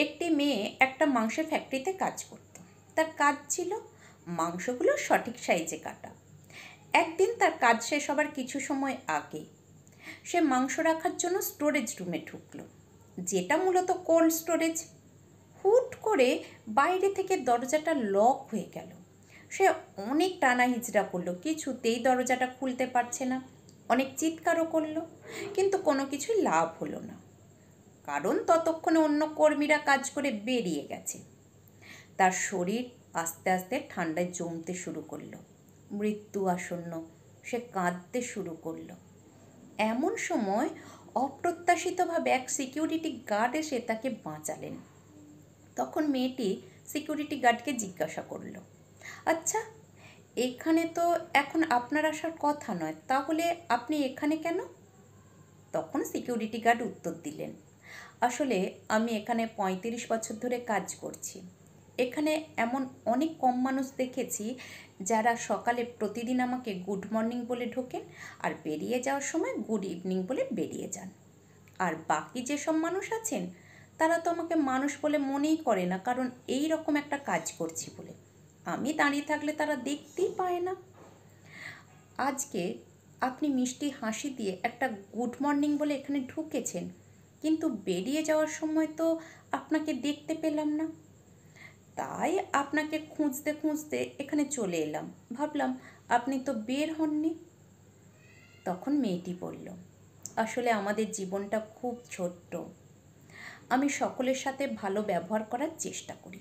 একটি মেয়ে একটা মাংসের ফ্যাক্টরিতে কাজ করত। তার কাজ ছিল মাংসগুলো সঠিক সাইজে কাটা। একদিন তার কাজ শেষ হবার কিছু সময় আগে সে মাংস রাখার জন্য স্টোরেজ রুমে ঢুকলো, যেটা মূলত কোল্ড স্টোরেজ। হুট করে বাইরে থেকে দরজাটা লক হয়ে গেল। সে অনেক টানা হিজড়া করলো, কিছুতেই দরজাটা খুলতে পারছে না। অনেক চিৎকারও করলো, কিন্তু কোনো কিছুই লাভ হলো না, কারণ ততক্ষণে অন্য কর্মীরা কাজ করে বেরিয়ে গেছে। তার শরীর আস্তে আস্তে ঠান্ডায় জমতে শুরু করলো। মৃত্যু আসন্ন, সে কাঁদতে শুরু করলো। এমন সময় অপ্রত্যাশিতভাবে এক সিকিউরিটি গার্ড এসে তাকে বাঁচালেন। তখন মেয়েটি সিকিউরিটি গার্ডকে জিজ্ঞাসা করলো, আচ্ছা, এখানে তো এখন আপনার আসার কথা নয়, তাহলে আপনি এখানে কেন? তখন সিকিউরিটি গার্ড উত্তর দিলেন, আসলে আমি এখানে ৩৫ বছর ধরে কাজ করছি। এখানে এমন অনেক কম মানুষ দেখেছি যারা সকালে প্রতিদিন আমাকে গুড মর্নিং বলে ঢোকেন আর বেরিয়ে যাওয়ার সময় গুড ইভিনিং বলে বেরিয়ে যান। আর বাকি যেসব মানুষ আছেন তারা তো আমাকে মানুষ বলে মনেই করে না, কারণ এই রকম একটা কাজ করছি বলে। আমি দাঁড়িয়ে থাকলে তারা দেখতেই পায় না। আজকে আপনি মিষ্টি হাসি দিয়ে একটা গুড মর্নিং বলে এখানে ঢুকেছেন, কিন্তু বেরিয়ে যাওয়ার সময় তো আপনাকে দেখতে পেলাম না। তাই আপনাকে খুঁজতে খুঁজতে এখানে চলে এলাম, ভাবলাম আপনি তো বের হননি। তখন মেয়েটি বলল, আসলে আমাদের জীবনটা খুব ছোট্ট। আমি সকলের সাথে ভালো ব্যবহার করার চেষ্টা করি,